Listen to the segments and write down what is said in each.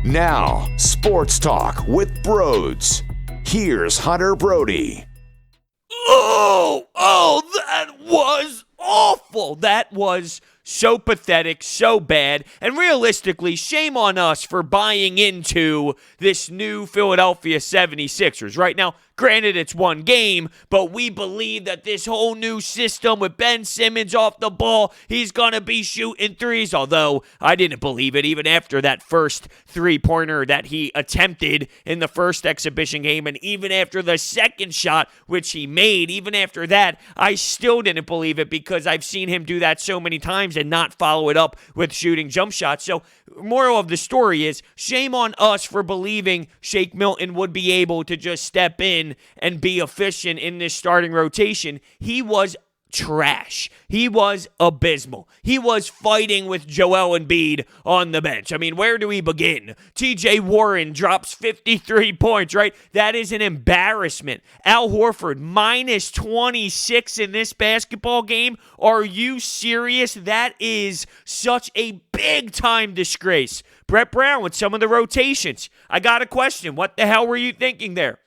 Now, Sports Talk with Broads. Here's Hunter Brody. That was awful. That was so pathetic, so bad. And realistically, shame on us for buying into this new Philadelphia 76ers. Right now, granted, it's one game, but we believe that this whole new system with Ben Simmons off the ball, he's going to be shooting threes. Although, I didn't believe it even after that first three-pointer that he attempted in the first exhibition game. And even after the second shot, which he made, even after that, I still didn't believe it because I've seen him do that so many times and not follow it up with shooting jump shots. So, moral of the story is, shame on us for believing Shake Milton would be able to just step in and be efficient in this starting rotation. He was trash. He was abysmal. He was fighting with Joel Embiid on the bench. I mean, where do we begin? TJ Warren drops 53 points, right? That is an embarrassment. Al Horford, minus 26 in this basketball game. Are you serious? That is such a big-time disgrace. Brett Brown with some of the rotations. I got a question. What the hell were you thinking there?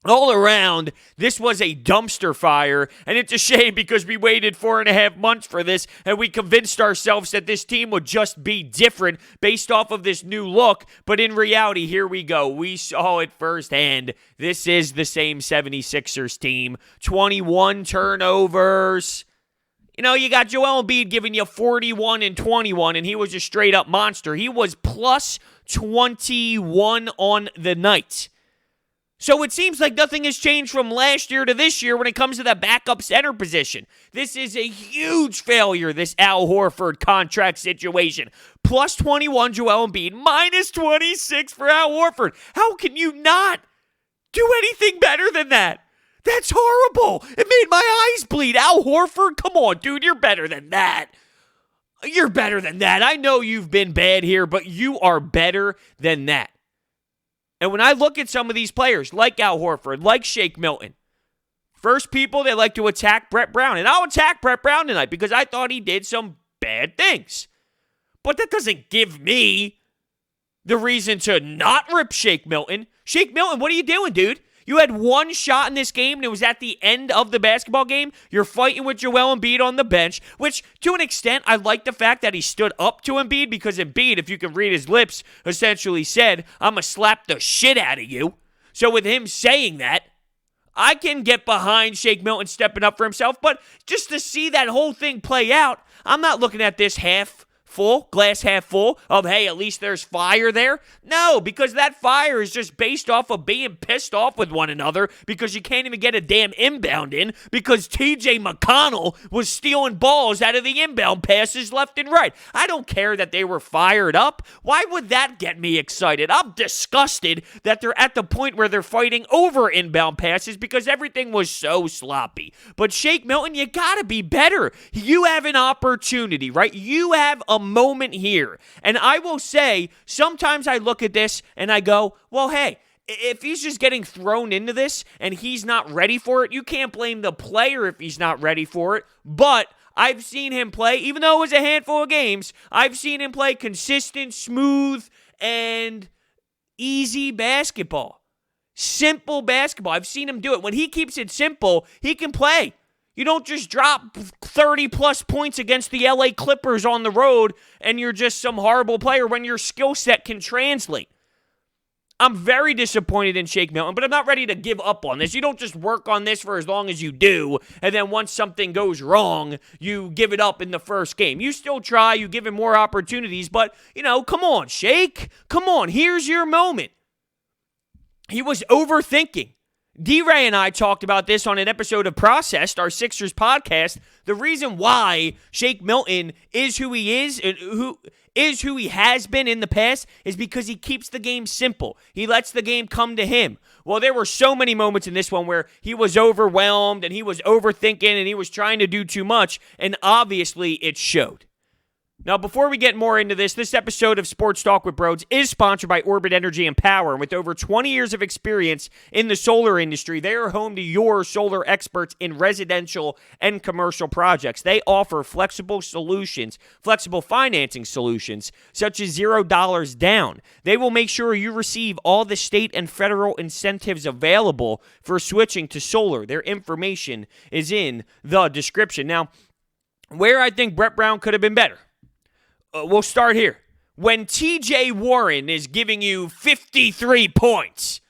All around, this was a dumpster fire, and it's a shame because we waited 4.5 months for this, and we convinced ourselves that this team would just be different based off of this new look, but in reality, here we go. We saw it firsthand. This is the same 76ers team. 21 turnovers. You know, you got Joel Embiid giving you 41 and 21, and he was a straight-up monster. He was plus 21 on the night. So it seems like nothing has changed from last year to this year when it comes to the backup center position. This is a huge failure, this Al Horford contract situation. Plus 21 Joel Embiid, minus 26 for Al Horford. How can you not do anything better than that? That's horrible. It made my eyes bleed. Al Horford, come on, dude, you're better than that. You're better than that. I know you've been bad here, but you are better than that. And when I look at some of these players, like Al Horford, like Shake Milton, first people, they like to attack Brett Brown. And I'll attack Brett Brown tonight because I thought he did some bad things. But that doesn't give me the reason to not rip Shake Milton. Shake Milton, what are you doing, dude? You had one shot in this game, and it was at the end of the basketball game. You're fighting with Joel Embiid on the bench, which, to an extent, I like the fact that he stood up to Embiid, because Embiid, if you can read his lips, essentially said, I'm going to slap the shit out of you. So with him saying that, I can get behind Shake Milton stepping up for himself, but just to see that whole thing play out, I'm not looking at this glass half full of, hey, at least there's fire there. No, because that fire is just based off of being pissed off with one another because you can't even get a damn inbound in because TJ McConnell was stealing balls out of the inbound passes left and right. I don't care that they were fired up. Why would that get me excited? I'm disgusted that they're at the point where they're fighting over inbound passes because everything was so sloppy. But Shake Milton, you gotta be better. You have an opportunity, right? You have a moment here. And I will say, sometimes I look at this and I go, well, hey, if he's just getting thrown into this and he's not ready for it, you can't blame the player if he's not ready for it. But I've seen him play, even though it was a handful of games, I've seen him play consistent, smooth, and easy basketball. Simple basketball. I've seen him do it. When he keeps it simple, he can play. You don't just drop 30-plus points against the LA Clippers on the road and you're just some horrible player when your skill set can translate. I'm very disappointed in Shake Milton, but I'm not ready to give up on this. You don't just work on this for as long as you do, and then once something goes wrong, you give it up in the first game. You still try, you give him more opportunities, but, come on, Shake. Come on, here's your moment. He was overthinking. D-Ray and I talked about this on an episode of Processed, our Sixers podcast. The reason why Shake Milton is who he is, and who he has been in the past, is because he keeps the game simple. He lets the game come to him. Well, there were so many moments in this one where he was overwhelmed and he was overthinking and he was trying to do too much, and obviously it showed. Now, before we get more into this episode of Sports Talk with Broads is sponsored by Orbit Energy and Power. And with over 20 years of experience in the solar industry, they are home to your solar experts in residential and commercial projects. They offer flexible solutions, flexible financing solutions, such as $0 down. They will make sure you receive all the state and federal incentives available for switching to solar. Their information is in the description. Now, where I think Brett Brown could have been better. We'll start here. When TJ Warren is giving you 53 points,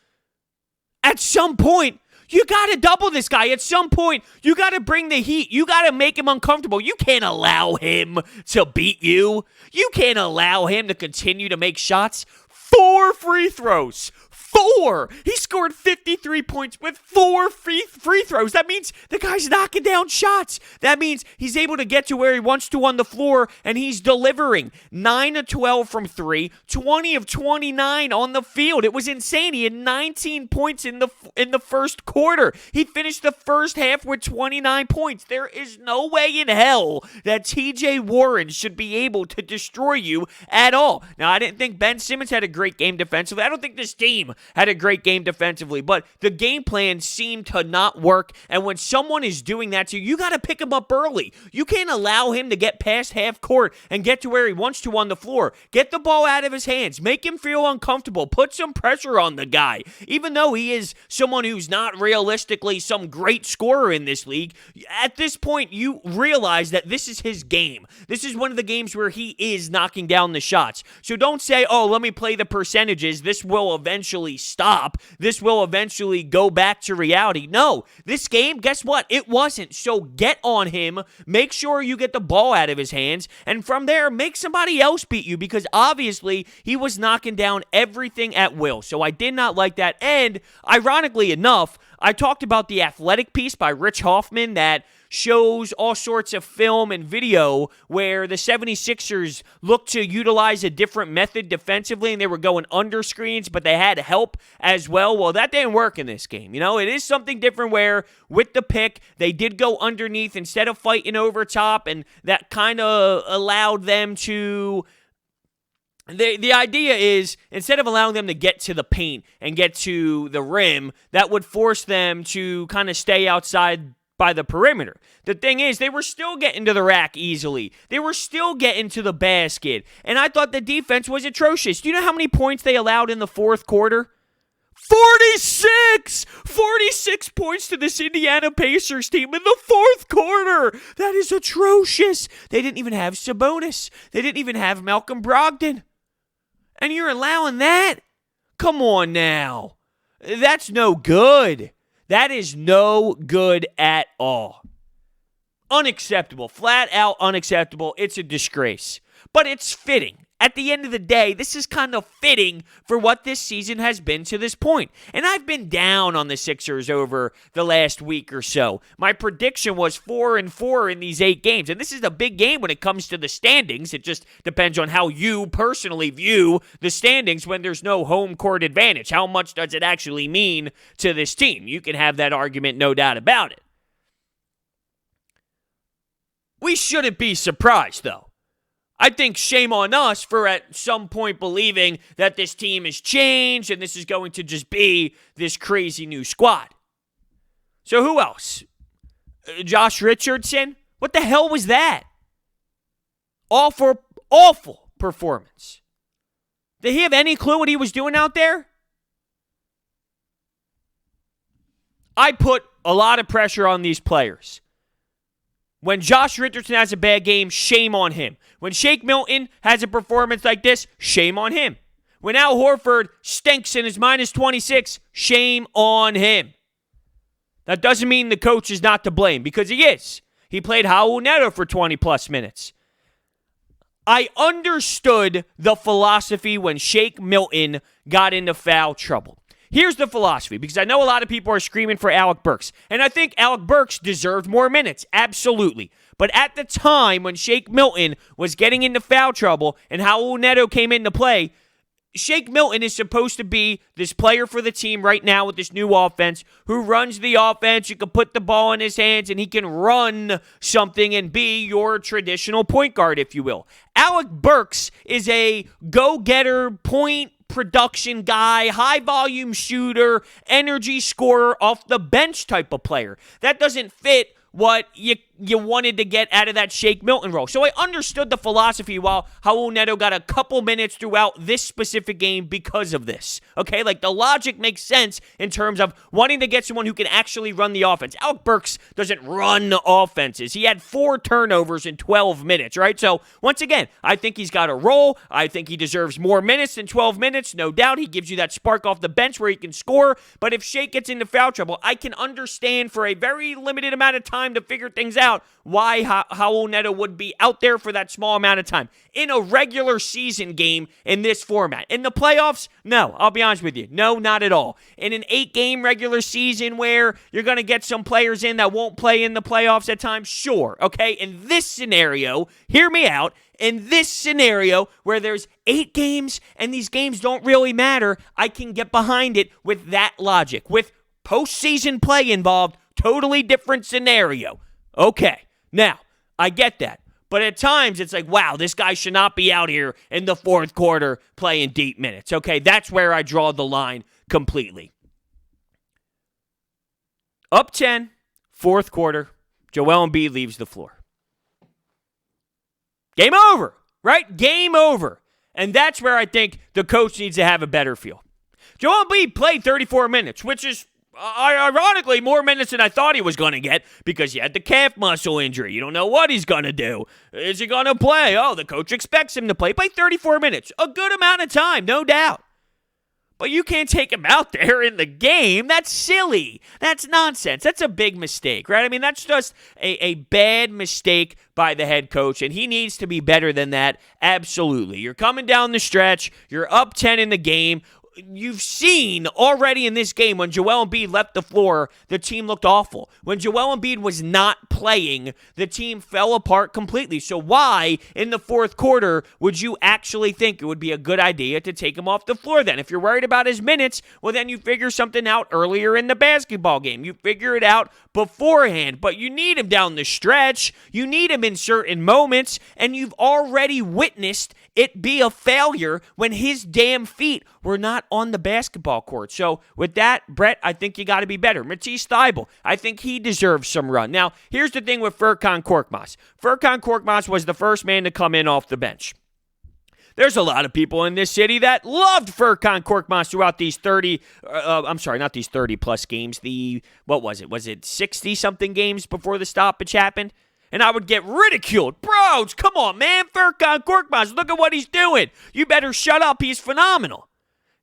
at some point, you got to double this guy. At some point, you got to bring the heat. You got to make him uncomfortable. You can't allow him to beat you. You can't allow him to continue to make shots. 4 free throws. 4! He scored 53 points with 4 free throws. That means the guy's knocking down shots. That means he's able to get to where he wants to on the floor, and he's delivering. 9 of 12 from 3, 20 of 29 on the field. It was insane. He had 19 points in the first quarter. He finished the first half with 29 points. There is no way in hell that TJ Warren should be able to destroy you at all. Now, I didn't think Ben Simmons had a great game defensively. I don't think this team had a great game defensively, but the game plan seemed to not work, and when someone is doing that to you, you got to pick him up early. You can't allow him to get past half court and get to where he wants to on the floor. Get the ball out of his hands. Make him feel uncomfortable. Put some pressure on the guy. Even though he is someone who's not realistically some great scorer in this league, at this point, you realize that this is his game. This is one of the games where he is knocking down the shots. So don't say, oh, let me play the percentages. This will eventually stop. This will eventually go back to reality. No, this game, guess what? It wasn't. So get on him. Make sure you get the ball out of his hands. And from there, make somebody else beat you, because obviously he was knocking down everything at will. So I did not like that. And ironically enough, I talked about the Athletic piece by Rich Hoffman that shows all sorts of film and video where the 76ers looked to utilize a different method defensively, and they were going under screens, but they had help as well. Well, that didn't work in this game. You know, it is something different where with the pick, they did go underneath instead of fighting over top, and that kind of allowed them to... The idea is, instead of allowing them to get to the paint and get to the rim, that would force them to kind of stay outside by the perimeter. The thing is, they were still getting to the rack easily. They were still getting to the basket. And I thought the defense was atrocious. Do you know how many points they allowed in the fourth quarter? 46! 46 points to this Indiana Pacers team in the fourth quarter. That is atrocious. They didn't even have Sabonis. They didn't even have Malcolm Brogdon. And you're allowing that? Come on now. That's no good. That is no good at all. Unacceptable. Flat out unacceptable. It's a disgrace. But it's fitting. At the end of the day, this is kind of fitting for what this season has been to this point. And I've been down on the Sixers over the last week or so. My prediction was 4-4 in these 8 games. And this is a big game when it comes to the standings. It just depends on how you personally view the standings when there's no home court advantage. How much does it actually mean to this team? You can have that argument, no doubt about it. We shouldn't be surprised, though. I think shame on us for at some point believing that this team has changed and this is going to just be this crazy new squad. So who else? Josh Richardson? What the hell was that? Awful performance. Did he have any clue what he was doing out there? I put a lot of pressure on these players. When Josh Richardson has a bad game, shame on him. When Shake Milton has a performance like this, shame on him. When Al Horford stinks and is minus 26, shame on him. That doesn't mean the coach is not to blame, because he is. He played Raul Neto for 20-plus minutes. I understood the philosophy when Shake Milton got into foul trouble. Here's the philosophy, because I know a lot of people are screaming for Alec Burks, and I think Alec Burks deserved more minutes, absolutely. But at the time when Shake Milton was getting into foul trouble and Raul Neto came into play, Shake Milton is supposed to be this player for the team right now with this new offense who runs the offense. You can put the ball in his hands and he can run something and be your traditional point guard, if you will. Alec Burks is a go-getter, point production guy, high-volume shooter, energy scorer, off the bench type of player. That doesn't fit what you wanted to get out of that Shake Milton role. So I understood the philosophy while Raul Neto got a couple minutes throughout this specific game because of this. Okay, like the logic makes sense in terms of wanting to get someone who can actually run the offense. Alec Burks doesn't run offenses. He had 4 turnovers in 12 minutes, right? So once again, I think he's got a role. I think he deserves more minutes than 12 minutes, no doubt. He gives you that spark off the bench where he can score. But if Shake gets into foul trouble, I can understand for a very limited amount of time to figure things out why Raul Neto would be out there for that small amount of time. In a regular season game in this format. In the playoffs, no, I'll be honest with you. No, not at all. In an 8-game regular season where you're going to get some players in that won't play in the playoffs at times, sure. Okay, in this scenario, hear me out, in this scenario where there's 8 games and these games don't really matter, I can get behind it with that logic. With postseason play involved, totally different scenario. Okay, now, I get that. But at times, it's like, wow, this guy should not be out here in the fourth quarter playing deep minutes. Okay, that's where I draw the line completely. Up 10, fourth quarter, Joel Embiid leaves the floor. Game over, right? Game over. And that's where I think the coach needs to have a better feel. Joel Embiid played 34 minutes, which is ironically more minutes than I thought he was going to get because he had the calf muscle injury. You don't know what he's going to do. Is he going to play? Oh, the coach expects him to play. Play 34 minutes. A good amount of time, no doubt. But you can't take him out there in the game. That's silly. That's nonsense. That's a big mistake, right? I mean, that's just a bad mistake by the head coach, and he needs to be better than that. Absolutely. You're coming down the stretch. You're up 10 in the game. You've seen already in this game when Joel Embiid left the floor, the team looked awful. When Joel Embiid was not playing, the team fell apart completely. So why, in the fourth quarter, would you actually think it would be a good idea to take him off the floor then? If you're worried about his minutes, well, then you figure something out earlier in the basketball game. You figure it out beforehand, but you need him down the stretch. You need him in certain moments, and you've already witnessed it be a failure when his damn feet were not on the basketball court. So with that, Brett, I think you got to be better. Matisse Thybulle, I think he deserves some run. Now, here's the thing with Furkan Korkmaz. Furkan Korkmaz was the first man to come in off the bench. There's a lot of people in this city that loved Furkan Korkmaz throughout these 30-plus games. What was it? Was it 60-something games before the stoppage happened? And I would get ridiculed. Bros, come on, man. Furkan Korkmaz, look at what he's doing. You better shut up. He's phenomenal.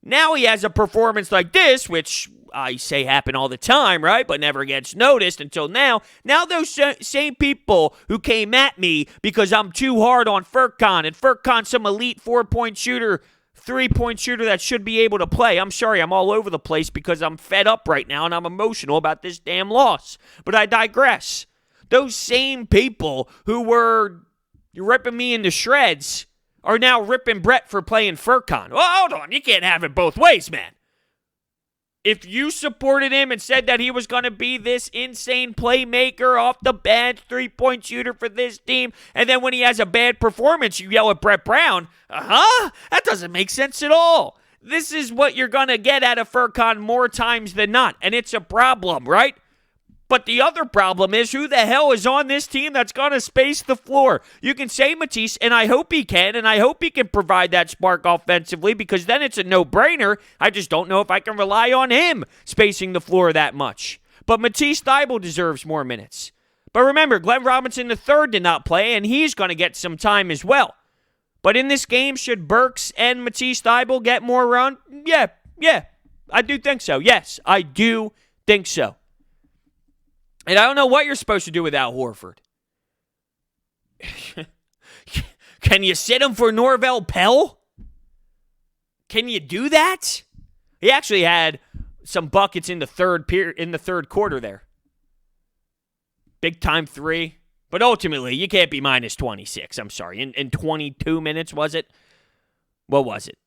Now he has a performance like this, which I say happen all the time, right? But never gets noticed until now. Now those same people who came at me because I'm too hard on Furkan, and Furkan's some elite 4-point shooter, 3-point shooter that should be able to play. I'm sorry, I'm all over the place because I'm fed up right now and I'm emotional about this damn loss. But I digress. Those same people who were ripping me into shreds are now ripping Brett for playing Furkan. Well, hold on. You can't have it both ways, man. If you supported him and said that he was going to be this insane playmaker off the bench, 3-point shooter for this team, and then when he has a bad performance, you yell at Brett Brown, that doesn't make sense at all. This is what you're going to get out of Furkan more times than not, and it's a problem, right? But the other problem is who the hell is on this team that's going to space the floor? You can say Matisse, and I hope he can, and I hope he can provide that spark offensively because then it's a no-brainer. I just don't know if I can rely on him spacing the floor that much. But Matisse Thybulle deserves more minutes. But remember, Glenn Robinson III did not play, and he's going to get some time as well. But in this game, should Burks and Matisse Thybulle get more run? Yeah, I do think so. Yes, I do think so. And I don't know what you're supposed to do without Horford. Can you sit him for Norvel Pell? Can you do that? He actually had some buckets in the third quarter there. Big time 3. But ultimately, you can't be minus 26. I'm sorry. In 22 minutes, was it? What was it?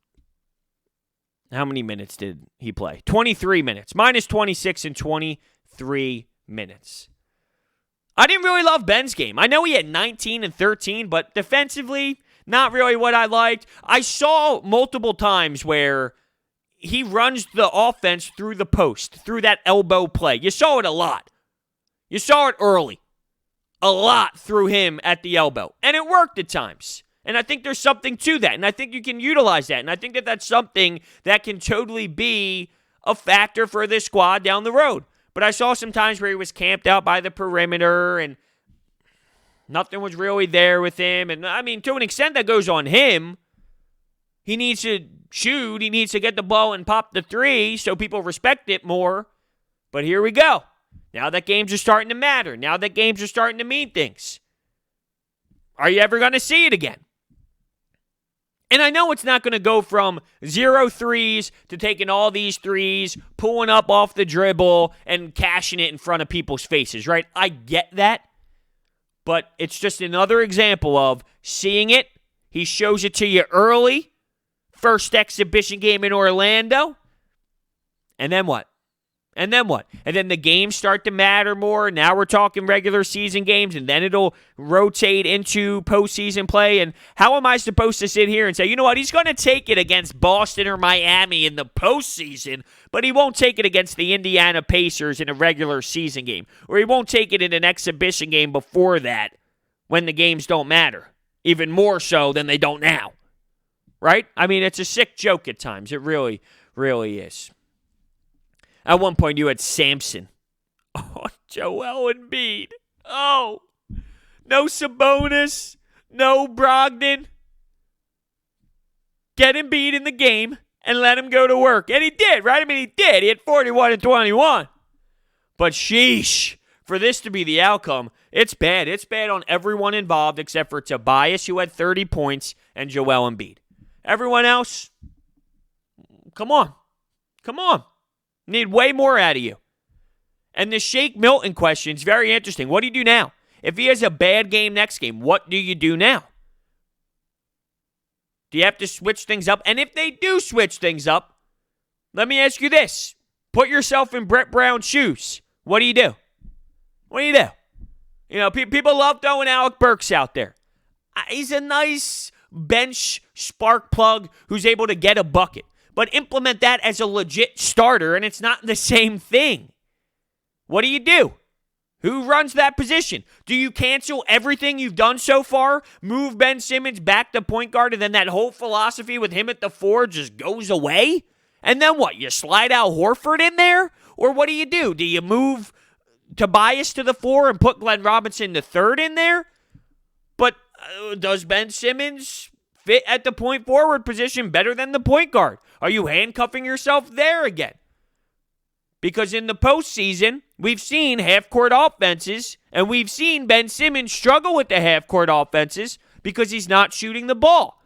How many minutes did he play? 23 minutes. Minus 26 in 23 minutes. I didn't really love Ben's game. I know he had 19 and 13, but defensively, not really what I liked. I saw multiple times where he runs the offense through the post, through that elbow play. You saw it a lot. You saw it early. A lot through him at the elbow. And it worked at times. And I think there's something to that. And I think you can utilize that. And I think that that's something that can totally be a factor for this squad down the road. But I saw some times where he was camped out by the perimeter and nothing was really there with him. And I mean, to an extent that goes on him. He needs to shoot. He needs to get the ball and pop the three so people respect it more. But here we go. Now that games are starting to matter. Now that games are starting to mean things. Are you ever going to see it again? And I know it's not going to go from 0 threes to taking all these threes, pulling up off the dribble, and cashing it in front of people's faces, right? I get that. But it's just another example of seeing it. He shows it to you early. First exhibition game in Orlando. And then what? And then what? And then the games start to matter more. Now we're talking regular season games, and then it'll rotate into postseason play. And how am I supposed to sit here and say, you know what, he's going to take it against Boston or Miami in the postseason, but he won't take it against the Indiana Pacers in a regular season game, or he won't take it in an exhibition game before that when the games don't matter, even more so than they don't now, right? I mean, it's a sick joke at times. It really, really is. At one point, you had Samson. Oh, Joel Embiid. Oh, no Sabonis, no Brogdon. Get Embiid in the game and let him go to work. And he did, right? I mean, he did. He had 41 and 21. But sheesh, for this to be the outcome, it's bad. It's bad on everyone involved except for Tobias, who had 30 points, and Joel Embiid. Everyone else, come on. Come on. Need way more out of you. And the Shake Milton question is very interesting. What do you do now? If he has a bad game next game, what do you do now? Do you have to switch things up? And if they do switch things up, let me ask you this. Put yourself in Brett Brown's shoes. What do you do? What do you do? You know, people love throwing Alec Burks out there. He's a nice bench spark plug who's able to get a bucket. But implement that as a legit starter, and it's not the same thing. What do you do? Who runs that position? Do you cancel everything you've done so far? Move Ben Simmons back to point guard, and then that whole philosophy with him at the 4 just goes away? And then what? You slide out Horford in there? Or what do? Do you move Tobias to the 4 and put Glenn Robinson the 3rd in there? But does Ben Simmons fit at the point forward position better than the point guard? Are you handcuffing yourself there again? Because in the postseason, we've seen half-court offenses, and we've seen Ben Simmons struggle with the half-court offenses because he's not shooting the ball.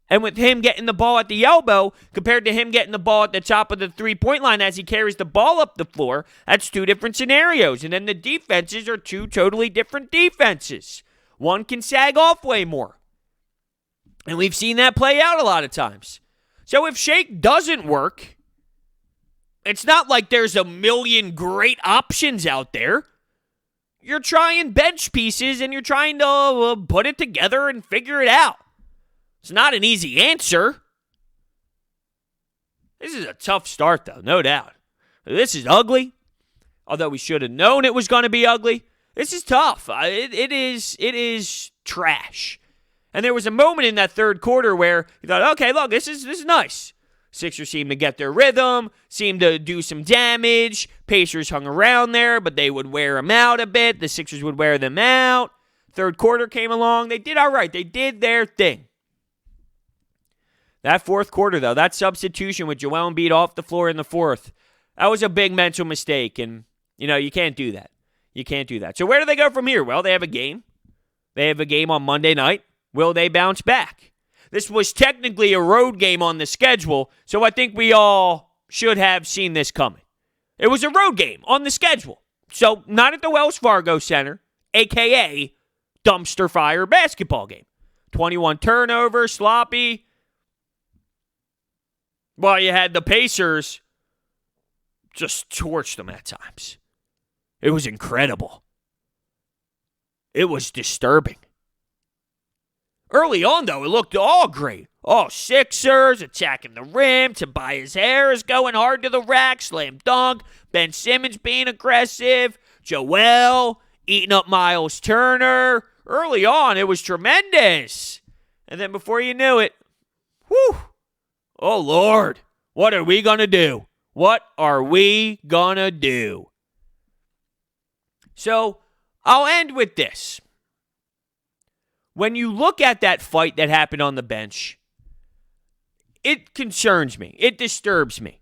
And with him getting the ball at the elbow compared to him getting the ball at the top of the three-point line as he carries the ball up the floor, that's two different scenarios. And then the defenses are two totally different defenses. One can sag off way more. And we've seen that play out a lot of times. So if Shake doesn't work, it's not like there's a million great options out there. You're trying bench pieces and you're trying to put it together and figure it out. It's not an easy answer. This is a tough start, though, no doubt. This is ugly. Although we should have known it was going to be ugly. This is tough. It is trash. And there was a moment in that third quarter where you thought, okay, look, this is nice. Sixers seemed to get their rhythm, seemed to do some damage. Pacers hung around there, but they would wear them out a bit. The Sixers would wear them out. Third quarter came along. They did all right. They did their thing. That fourth quarter, though, that substitution with Joel Embiid off the floor in the fourth, that was a big mental mistake. And, you can't do that. You can't do that. So where do they go from here? Well, they have a game. They have a game on Monday night. Will they bounce back? This was technically a road game on the schedule, so I think we all should have seen this coming. It was a road game on the schedule, so not at the Wells Fargo Center, a.k.a. dumpster fire basketball game. 21 turnovers, sloppy. while you had the Pacers just torch them at times. It was incredible. It was disturbing. Early on, though, it looked all great. Oh, Sixers attacking the rim. Tobias Harris going hard to the rack. Slam dunk. Ben Simmons being aggressive. Joel eating up Miles Turner. Early on, it was tremendous. And then before you knew it, whew, oh, Lord, what are we going to do? What are we going to do? So, I'll end with this. When you look at that fight that happened on the bench, it concerns me. It disturbs me.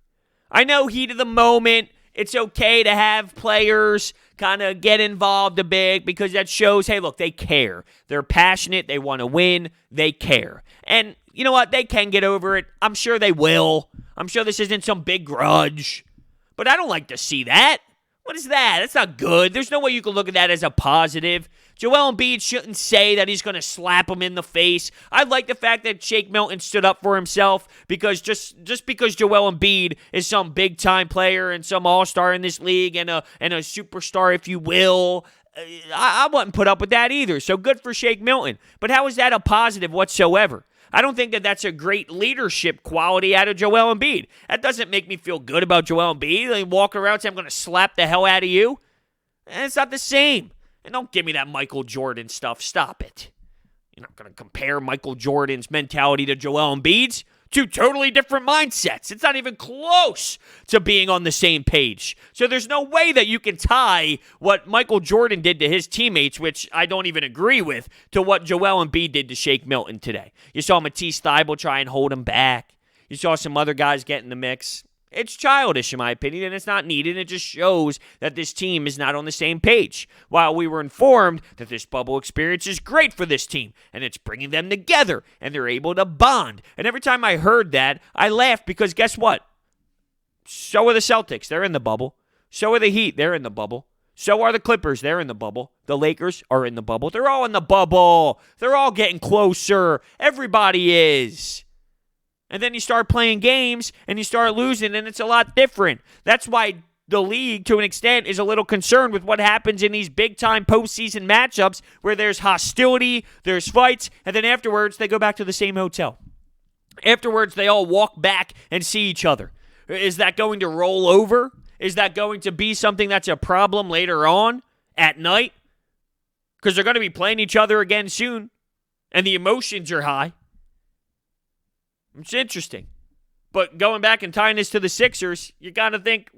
I know heat of the moment. It's okay to have players kind of get involved a bit because that shows, hey, look, they care. They're passionate. They want to win. They care. And you know what? They can get over it. I'm sure they will. I'm sure this isn't some big grudge. But I don't like to see that. What is that? That's not good. There's no way you can look at that as a positive. Joel Embiid shouldn't say that he's going to slap him in the face. I like the fact that Shake Milton stood up for himself because just because Joel Embiid is some big-time player and some all-star in this league and a superstar, if you will, I wouldn't put up with that either. So good for Shake Milton. But how is that a positive whatsoever? I don't think that that's a great leadership quality out of Joel Embiid. That doesn't make me feel good about Joel Embiid. They walk around and say, I'm going to slap the hell out of you. And it's not the same. And don't give me that Michael Jordan stuff. Stop it. You're not going to compare Michael Jordan's mentality to Joel Embiid's. Two totally different mindsets. It's not even close to being on the same page. So there's no way that you can tie what Michael Jordan did to his teammates, which I don't even agree with, to what Joel Embiid did to Shake Milton today. You saw Matisse Thybulle try and hold him back. You saw some other guys get in the mix. It's childish, in my opinion, and it's not needed. It just shows that this team is not on the same page. While we were informed that this bubble experience is great for this team, and it's bringing them together, and they're able to bond. And every time I heard that, I laughed because guess what? So are the Celtics. They're in the bubble. So are the Heat. They're in the bubble. So are the Clippers. They're in the bubble. The Lakers are in the bubble. They're all in the bubble. They're all getting closer. Everybody is. And then you start playing games and you start losing, and it's a lot different. That's why the league, to an extent, is a little concerned with what happens in these big-time postseason matchups where there's hostility, there's fights, and then afterwards they go back to the same hotel. Afterwards, they all walk back and see each other. Is that going to roll over? Is that going to be something that's a problem later on at night? Because they're going to be playing each other again soon, and the emotions are high. It's interesting. But going back and tying this to the Sixers, you got to think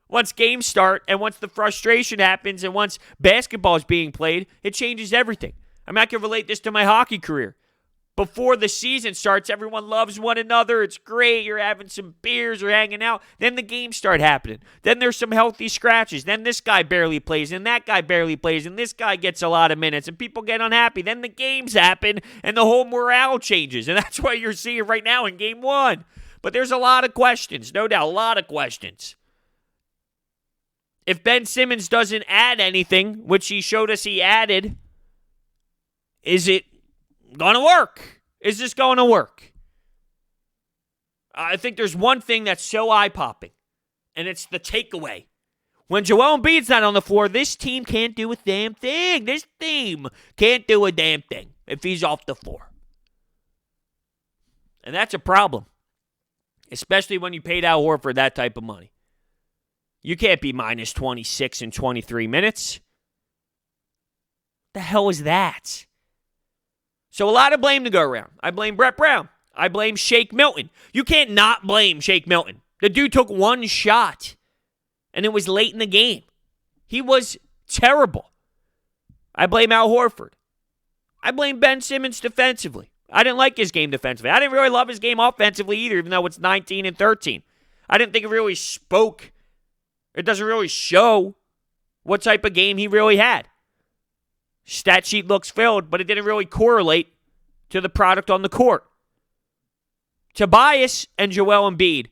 once games start and once the frustration happens and once basketball is being played, it changes everything. I mean, I can relate this to my hockey career. Before the season starts, everyone loves one another. It's great. You're having some beers or hanging out. Then the games start happening. Then there's some healthy scratches. Then this guy barely plays, and that guy barely plays, and this guy gets a lot of minutes, and people get unhappy. Then the games happen, and the whole morale changes. And that's what you're seeing right now in Game 1. But there's a lot of questions, no doubt, a lot of questions. If Ben Simmons doesn't add anything, which he showed us he added, is it going to work? Is this going to work? I think there's one thing that's so eye-popping, and it's the takeaway. When Joel Embiid's not on the floor, this team can't do a damn thing. This team can't do a damn thing if he's off the floor. And that's a problem, especially when you paid Al Horford that type of money. You can't be minus 26 in 23 minutes. The hell is that? So a lot of blame to go around. I blame Brett Brown. I blame Shake Milton. You can't not blame Shake Milton. The dude took one shot, and it was late in the game. He was terrible. I blame Al Horford. I blame Ben Simmons defensively. I didn't like his game defensively. I didn't really love his game offensively either, even though it's 19 and 13. I didn't think it really spoke. It doesn't really show what type of game he really had. Stat sheet looks filled, but it didn't really correlate to the product on the court. Tobias and Joel Embiid,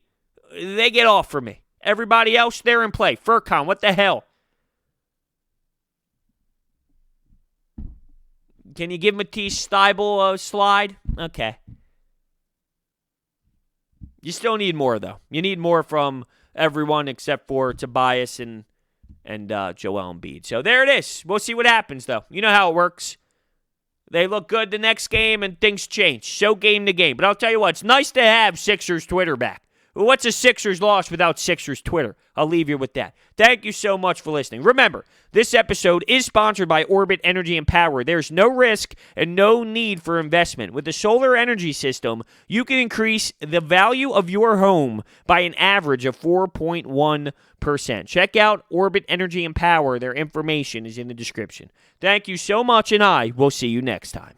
they get off for me. Everybody else, they're in play. Furkan, what the hell? Can you give Matisse Thybulle a slide? Okay. You still need more, though. You need more from everyone except for Tobias and Joel Embiid. So there it is. We'll see what happens, though. You know how it works. They look good the next game, and things change. So game to game. But I'll tell you what, it's nice to have Sixers Twitter back. What's a Sixers loss without Sixers Twitter? I'll leave you with that. Thank you so much for listening. Remember, this episode is sponsored by Orbit Energy and Power. There's no risk and no need for investment. With the solar energy system, you can increase the value of your home by an average of 4.1%. Check out Orbit Energy and Power. Their information is in the description. Thank you so much, and I will see you next time.